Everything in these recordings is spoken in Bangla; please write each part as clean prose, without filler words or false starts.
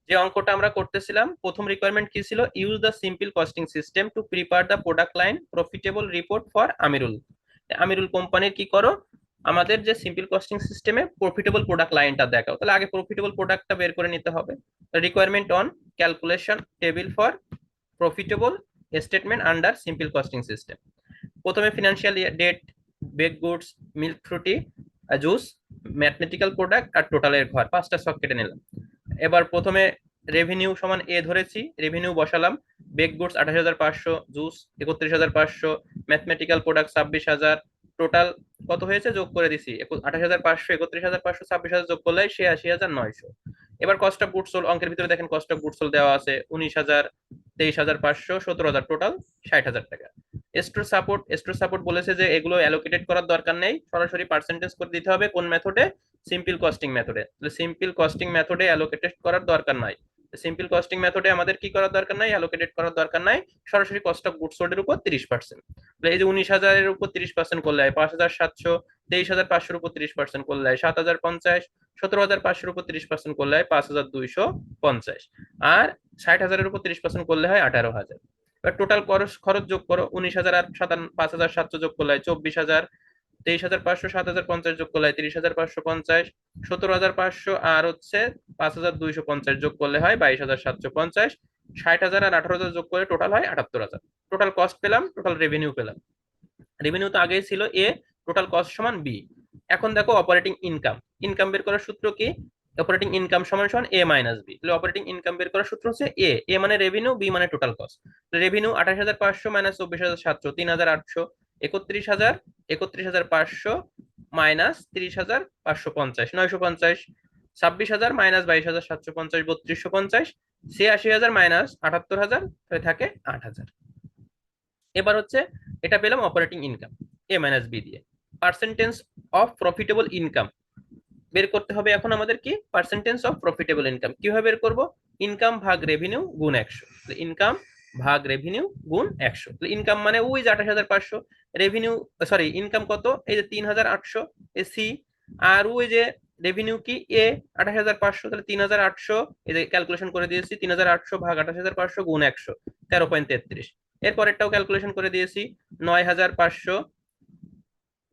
যে অঙ্কটা আমরা করতেছিলাম, প্রথম রিকোয়ারমেন্ট কি ছিল? Use the simple costing system to prepare the product line profitable report for Amirul. Amirul কোম্পানির কি করো, আমাদের যে সিম্পল কস্টিং সিস্টেমে প্রফিটেবল প্রোডাক্ট লাইনটা দেখাও। তাহলে আগে প্রফিটেবল প্রোডাক্টটা বের করে নিতে হবে। Requirement on calculation table for profitable statement under simple costing system. প্রথমে financial date, bake goods, milk Frooti, juice, mathematical product আর টোটালের ঘর, পাঁচটা ছক কেটে নিলাম। এবার প্রথমে রেভিনিউ সমান এ ধরেছি, রেভিনিউ বসালাম। Bake goods 28,500, juice 31,500, mathematical product 26,000, total কত হয়েছে যোগ করে দিছি 28,500, 31,500, 26,000 যোগ করলে 86,900। এবার কস্ট অফ গুডস সোল্ড, অঙ্কের ভিতরে দেখেন কস্ট অফ গুডস সোল্ড দেওয়া আছে 19,000, 23,500, 17,000, টোটাল 60,000 টাকা। স্টোর সাপোর্ট বলেছে যে এগুলো অ্যালোকেটেড করার দরকার নেই, সরাসরি পার্সেন্টেজ করে দিতে হবে। কোন মেথডে? সিম্পল কস্টিং মেথডে। তাহলে সিম্পল কস্টিং মেথডে অ্যালোকেটেড করার দরকার নাই। সিম্পল কস্টিং মেথডে আমাদের কি করার দরকার নাই? অ্যালোকেটেড করার দরকার নাই, সরাসরি কস্ট অফ গুডস সোল্ড এর উপর 30%। এই যে 19,000 এর উপর 30% করলে হয় 5,700, 23,500 উপর 30% করলে হয় 7,050, 17,500 উপর 30% করলে হয় 5,250, আর 60,000 এর উপর 30% করলে হয় 18,000। এবার টোটাল খরচ খরচ যোগ করো, 19,000 আর 5,700 যোগ করলে হয় 24,000, 23,500, 7,050 যোগ করলে হয় 30,550, 17,500 আর হচ্ছে 5,250 যোগ করলে হয় 22,750, 60,000 আর 18,000 যোগ করে টোটাল হয় 78,000। টোটাল কস্ট পেলাম, টোটাল রেভিনিউ পেলাম। রেভিনিউ তো আগেই ছিল এ, টোটাল কস্ট সমান বি। এখন দেখো অপারেটিং ইনকাম। ইনকাম বের করার সূত্র কি? অপারেটিং ইনকাম সমান সমান এ মাইনাস বি। তাহলে অপারেটিং ইনকাম বের করার সূত্র হচ্ছে এ, এ মানে রেভিনিউ, বি মানে total cost. Revenue 28,500 minus 24,700, 3,800, 31,000, 31,500 minus 30,550, 950, 26,000 minus 22,750, 3250, 86,000 minus 78,000, তাহলে থাকে 8,000। এবার হচ্ছে এটা পেলাম অপারেটিং ইনকাম এ মাইনাস বি দিয়ে। পার্সেন্টেজ অফ প্রফিটেবল ইনকাম বের করতে হবে এখন আমাদের। কি পার্সেন্টেজ অফ প্রফিটেবল ইনকাম কিভাবে বের করব? ইনকাম ভাগ রেভিনিউ গুণ 100। ইনকাম ভাগ রেভিনিউ গুণ 100। ইনকাম মানে ওই যে 28,500, রেভিনিউ সরি ইনকাম কত? এই যে 3,800 এ সি, আর ওই যে রেভিনিউ কি এ 28,500, তাহলে 3,800, এই যে ক্যালকুলেশন করে দিয়েছি 3,800 ভাগ 28,500 গুণ 100, 13.33। এরপরেরটাও ক্যালকুলেশন করে দিয়েছি 9,500,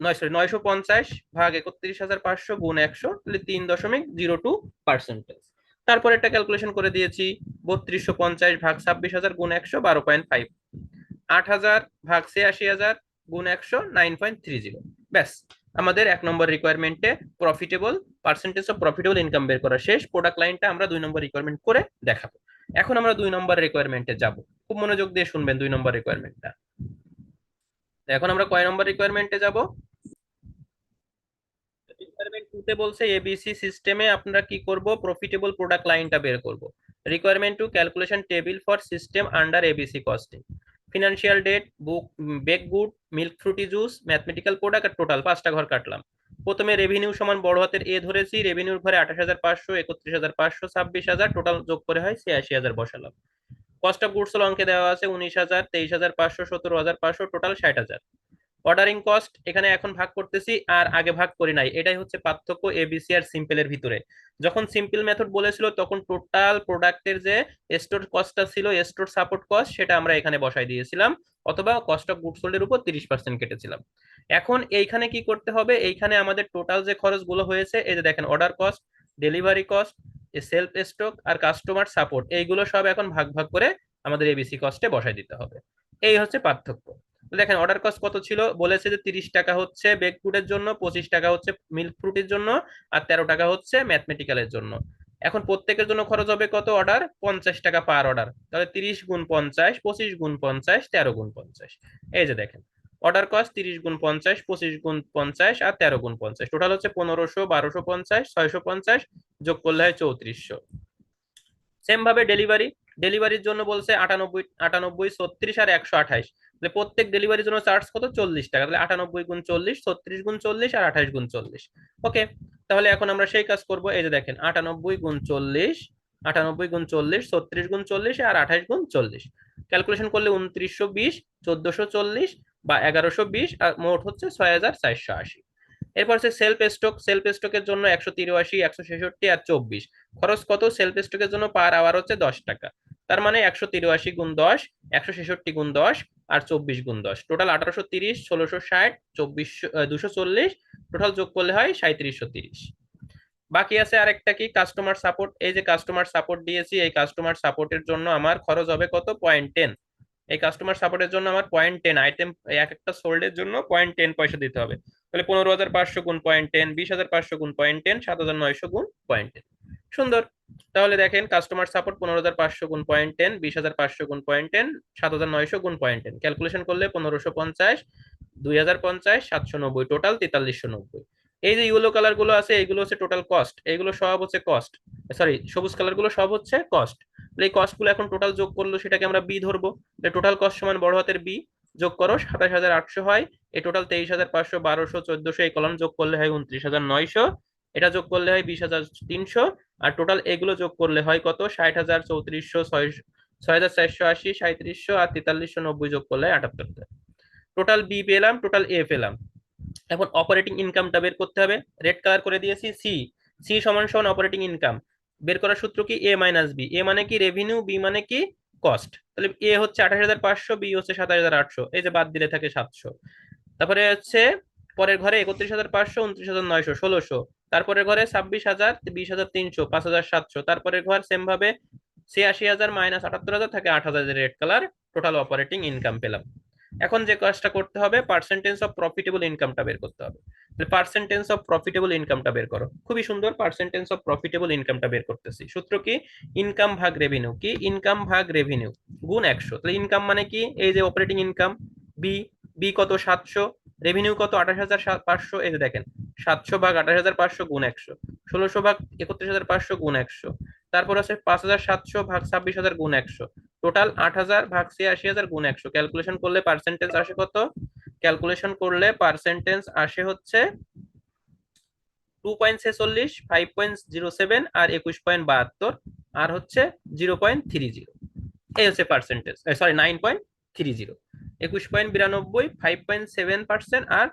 950 ভাগ 31,500 গুণ 100, তাহলে 3.02%। তারপর একটা ক্যালকুলেশন করে দিয়েছি 3250 ভাগ 26,000 গুণ 100, 12.5। 8,000 ভাগ 86,000 গুণ 100, 9.30। ব্যাস, আমাদের 1 নম্বর রিকোয়ারমেন্টে profitable percentage of profitable income বের করা শেষ। প্রোডাক্ট লাইনটা আমরা 2 নম্বর রিকোয়ারমেন্ট করে দেখাবো। এখন আমরা 2 নম্বর রিকোয়ারমেন্টে যাব। খুব মনোযোগ দিয়ে শুনবেন 2 নম্বর রিকোয়ারমেন্টটা। এখন আমরা কয় নম্বর রিকোয়ারমেন্টে যাব? রিকোয়ারমেন্ট 2 তে বলছে এবিসি সিস্টেমে আপনারা কি করব? প্রফিটেবল প্রোডাক্ট লাইনটা বের করব। Requirement to calculation table for system under ABC costing. Financial date, book, bake good, milk Frooti juice, mathematical product আর টোটাল, পাঁচটা ঘর কাটলাম। প্রথমে রেভিনিউ সমান বড় হাতের এ ধরেছি, রেভিনিউর ঘরে 28,500, 31,500, 26,000, টোটাল যোগ করে হয় 86,000 বসালাম। কস্ট অফ গুডস অঙ্কে দেওয়া আছে 19,000, 23,500, 17,500, টোটাল 60,000। অর্ডারিং কস্ট এখানে এখন ভাগ করতেছি, আর আগে ভাগ করি নাই। এটাই হচ্ছে পার্থক্য এবিসি আর সিম্পলের ভিতরে। যখন সিম্পল মেথড বলেছিল তখন টোটাল প্রোডাক্টের যে স্টোর কস্টটা ছিল, স্টোর সাপোর্ট কস্ট, সেটা আমরা এখানে বসাই দিয়েছিলাম, অথবা কস্ট অফ গুডস সোল্ড এর উপর 30% কেটেছিলাম। এখন এইখানে কি করতে হবে? এইখানে আমাদের টোটাল যে খরচগুলো হয়েছে, এই যে দেখেন order cost, delivery cost, self stock আর কাস্টমার সাপোর্ট, এইগুলো সব এখন ভাগ ভাগ করে আমাদের এবিসি কস্টে বসাই দিতে হবে। এই হচ্ছে পার্থক্য। দেখেন অর্ডার কস্ট কত ছিল? বলেছে যে 30 টাকা হচ্ছে বেক ফুডের জন্য, 25 টাকা হচ্ছে মিল্ক ফ্রুটের জন্য, আর 13 টাকা হচ্ছে ম্যাথমেটিক্যালের জন্য। এখন প্রত্যেকের জন্য খরচ হবে কত? অর্ডার 50 টাকা পার অর্ডার। তাহলে 30 গুণ 50, 25 গুণ 50, 13 গুণ 50। এই যে দেখেন অর্ডার কস্ট 30 গুণ 50, 25 গুণ 50 আর 13 গুণ 50, টোটাল হচ্ছে 1500, 1250, 650, যোগ করলে হয় 3400। সেম ভাবে ডেলিভারি, ডেলিভারির জন্য বলছে 98, 98, 36 আর 128। প্রত্যেক ডেলিভারির জন্য চার্জ কত? 40 টাকা। তাহলে 98 গুণ 40, 36 গুণ 40 আর 28 গুণ 40। ওকে, তাহলে এখন আমরা সেই কাজ করব। এই যে দেখেন 98 গুণ 40, 98 গুণ 40, 36 গুণ 40 আর 28 গুণ 40, ক্যালকুলেশন করলে 2920, 1440 বা 1120, আর মোট হচ্ছে 6,480। এরপর হচ্ছে সেলফ স্টকের জন্য 183, 166 আর 24। খরচ কত? সেলফ স্টকের জন্য পার আওয়ার হচ্ছে 10 টাকা। তার মানে 183 গুণ 10, 166 গুণ 10 আর 24 গুণ 10, টোটাল 1830, 1660, 240, টোটাল যোগ করলে হয় 3730। বাকি আছে আরেকটা কি, কাস্টমার সাপোর্ট। এই যে কাস্টমার সাপোর্ট দিয়েছি, এই কাস্টমার সাপোর্টের জন্য আমার খরচ হবে কত? 0.10। এই কাস্টমার সাপোর্টের জন্য আমার 0.10 আইটেম, এক একটা সোল্ডের জন্য 0.10 পয়সা দিতে হবে। তাহলে 15,500 গুণ 0.10, 20,500 গুণ 0.10, 7,900 গুণ 0.10। সুন্দর। তাহলে দেখেন কাস্টমার সাপোর্ট 15,500 গুণ 0.10, 20,500 গুণ 0.10, 7,900 গুণ 0.10, ক্যালকুলেশন করলে 1550, 2050, 790, টোটাল 4390। এই যে ইয়েলো কালার গুলো আছে এইগুলো হচ্ছে টোটাল কস্ট, এইগুলো সব হচ্ছে কস্ট। সরি, সবুজ কালার গুলো সব হচ্ছে কস্ট। এই কস্ট গুলো এখন টোটাল যোগ করলো সেটাকে আমরা বি ধরবো। টোটাল কস্ট সমান বড় হাতের বি, যোগ করো 27,800 হয়, এই টোটাল 23,500, 1200, 1400, এই কলাম যোগ করলে হয় 29,900, এটা যোগ করলে হয় 20,300, আর টোটাল এগুলো যোগ করলে হয় কত? 60,000, 3400, 6,480, 3700 আর 4390 যোগ করলে 78,000। টোটাল বি পেলাম, টোটাল এ পেলাম। এখন অপারেটিং ইনকামটা বের করতে হবে। রেড কালার করে দিয়েছি সি। সি সমান সমান অপারেটিং ইনকাম। বের করার সূত্র কি? এ মাইনাস বি। এ মানে কি রেভিনিউ, বি মানে কি কস্ট। তাহলে এ হচ্ছে 28,500, বি হচ্ছে 27,800, এই যে বাদ দিলে থাকে 700। তারপরে হচ্ছে পরের ঘরে 31,500, 29,900, 1600। তারপরের ঘরে 26,000, 20,300, 5,700। তারপরের ঘর সেম ভাবে 86,000 মাইনাস 78,000 থাকে 8,000, red colour. Total operating income পেলাম। এখন যে কাজটা করতে হবে, পার্সেন্টেজ অফ প্রফিটেবল ইনকামটা বের করতে হবে। পার্সেন্টেজ অফ প্রফিটেবল ইনকামটা বের করো। খুবই সুন্দর, পার্সেন্টেজ অফ প্রফিটেবল ইনকামটা বের করতেছি। সূত্র কি? ইনকাম ভাগ রেভিনিউ। কি? ইনকাম ভাগ রেভিনিউ গুণ 100। তাহলে ইনকাম মানে কি? এই যে অপারেটিং ইনকাম, বি। বি কত? 700। রেভিনিউ কত? 28,500। এই যে দেখেন 700 ভাগ 28,500 গুণ 100, 1600 ভাগ 31,500 গুণ 100, তারপর আছে 5,700 ভাগ 26,000 গুণ 100, টোটাল 8,000 ভাগ 86,000 গুণ 100। ক্যালকুলেশন করলে পার্সেন্টেজ আসে কত? ক্যালকুলেশন করলে পার্সেন্টেজ আসে হচ্ছে 2.46, 5.07 আর 21.72 আর হচ্ছে 0.30। এই হচ্ছে পার্সেন্টেজ, সরি 9.30। 21.92, 5.7% আর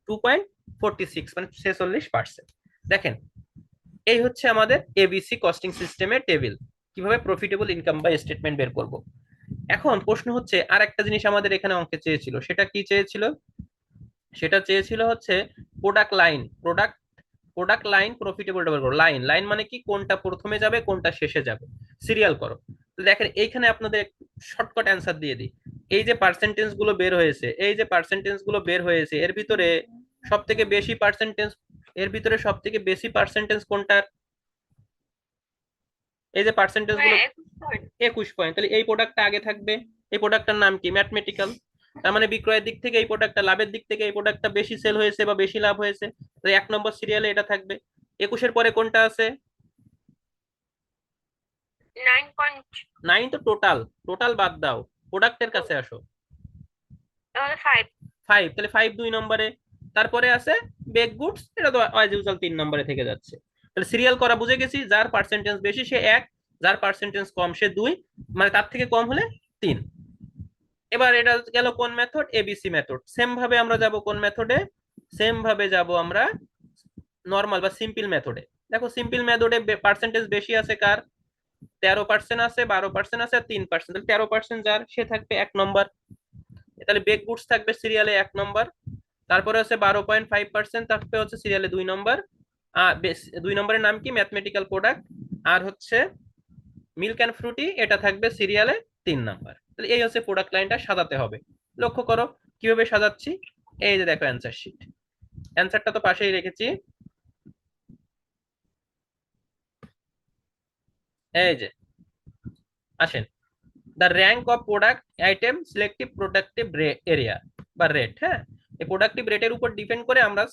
2.46 মানে 46%। দেখেন এই হচ্ছে আমাদের এবিসি কস্টিং সিস্টেমের টেবিল। কিভাবে প্রফিটেবল ইনকাম বা স্টেটমেন্ট বের করব। এখন প্রশ্ন হচ্ছে আর একটা জিনিস আমাদের এখানে অঙ্কে চেয়েছিল, সেটা কি চেয়েছিল? সেটা চেয়েছিল হচ্ছে product line, product line profitable বের করো। লাইন, লাইন মানে কি? কোনটা প্রথমে যাবে কোনটা শেষে যাবে, সিরিয়াল করো। তো দেখেন এইখানে আপনাদের শর্টকাট অ্যান্সার দিয়ে দিই। এই যে পার্সেন্টেজ গুলো বের হয়েছে, এই যে পার্সেন্টেজ গুলো বের হয়েছে, এর ভিতরে সব থেকে বেশি পার্সেন্টেজ, এর ভিতরে সব থেকে বেশি পার্সেন্টেজ কোনটার? এই যে পার্সেন্টেজ গুলো 21 পয়েন্ট, তাহলে এই প্রোডাক্টটা আগে থাকবে। এই প্রোডাক্টটার নাম কি? ম্যাথমেটিক্যাল। তার মানে বিক্রয়ের দিক থেকে এই প্রোডাক্টটা, লাভের দিক থেকে এই প্রোডাক্টটা বেশি সেল হয়েছে বা বেশি লাভ হয়েছে, তাহলে 1 নম্বর সিরিয়ালে এটা থাকবে। 21-এর পরে কোনটা আছে? 9 তো টোটাল, টোটাল বাদ দাও, প্রোডাক্টের কাছে আসো। 5, তাহলে 5 2 নম্বরে। তারপরে আছে বেক গুডস, এটা তো অ্যাজ ইউজুয়াল 3 নম্বরে থেকে যাচ্ছে। তাহলে সিরিয়াল করা বুঝে গেছি, যার পার্সেন্টেজ বেশি সে 1, যার পার্সেন্টেজ কম সে 2, মানে তার থেকে কম হলে 3। এবার এটা গেল কোন মেথড? ABC method. সেম ভাবে আমরা যাব কোন মেথডে? সেম ভাবে যাব আমরা নর্মাল বা সিম্পল মেথডে। দেখো সিম্পল মেথডে পার্সেন্টেজ বেশি আছে কার? 13% আছে, 12% আছে আর 3%। তাহলে 13% যার, সে থাকবে 1 নম্বর। তাহলে বেক গুডস থাকবে সিরিয়ালে 1 নম্বর। তারপরে হচ্ছে 12.5% থাকবে হচ্ছে সিরিয়ালে 2 নম্বর। আর 2 নম্বরের নাম কি? Mathematical product. আর হচ্ছে মিল্ক অ্যান্ড ফ্রুটি, এটা থাকবে সিরিয়ালে 3 নম্বর। তাহলে এই হচ্ছে প্রোডাক্ট লাইনটা সাজাতে হবে। লক্ষ্য করো কিভাবে সাজাচ্ছি। এই যে দেখো অ্যান্সার শিট, অ্যান্সারটা তো পাশেই রেখেছি। এই যে আসেন, the rank of product item selective productive area বা রেট। হ্যাঁ, এই প্রোডাক্টিভ রেটের উপর ডিপেন্ড করে আমরা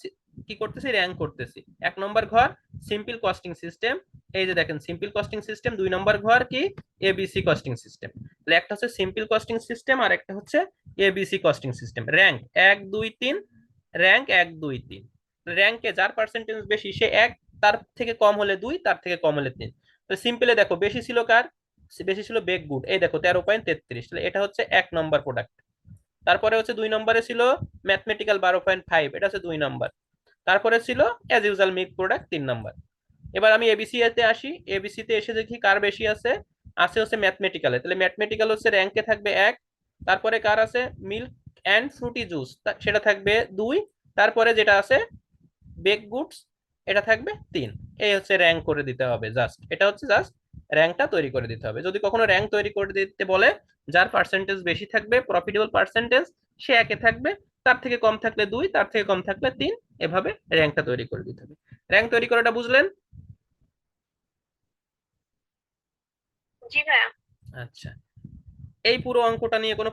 কি করতেছি? র্যাঙ্ক করতেছি। 1 নম্বর ঘর সিম্পল কস্টিং সিস্টেম। এই যে দেখেন সিম্পল কস্টিং সিস্টেম। 2 নম্বর ঘর কি? ABC costing system. তাহলে একটা হচ্ছে সিম্পল কস্টিং সিস্টেম আর একটা হচ্ছে ABC costing system. Rank 1 2 3, rank 1 2 3। র্যাঙ্কে যার পার্সেন্টেজ বেশি সে 1, তার থেকে কম হলে 2, তার থেকে কম হলে 3। তো সিম্পলে দেখো বেশি ছিল কার? বেশি ছিল বেক গুড, এই দেখো 13.33। তাহলে এটা হচ্ছে 1 নম্বর প্রোডাক্ট। তারপরে হচ্ছে 2 নম্বরে ছিল ম্যাথমেটিক্যাল 12.5, এটা হচ্ছে 2 নম্বর। তারপরে ছিল as usual milk product 3 number. এবার আমি এবিসি তে আসি, এবিসি তে এসে দেখি কার বেশি আছে। আছে হচ্ছে ম্যাথমেটিক্যালে, তাহলে ম্যাথমেটিক্যাল হচ্ছে র্যাঙ্কে থাকবে 1। তারপরে কার আছে মিল্ক অ্যান্ড ফ্রুটি জুস, সেটা থাকবে 2। তারপরে যেটা আছে বেক গুডস, এটা থাকবে 3। এই হচ্ছে র্যাঙ্ক করে দিতে হবে, জাস্ট এটা হচ্ছে জাস্ট র্যাঙ্কটা তৈরি করে দিতে হবে। যদি কখনো র্যাঙ্ক তৈরি করে দিতে বলে, যার পার্সেন্টেজ বেশি থাকবে প্রফিটেবল পার্সেন্টেজ, সে একে থাকবে, তার থেকে কম থাকলে 2, তার থেকে কম থাকলে 3। এভাবে র্যাঙ্কটা তৈরি করে দিতে হবে। র্যাঙ্ক তৈরি করাটা বুঝলেন? জি ভাইয়া। আচ্ছা, এই পুরো অঙ্কটা নিয়ে কোনো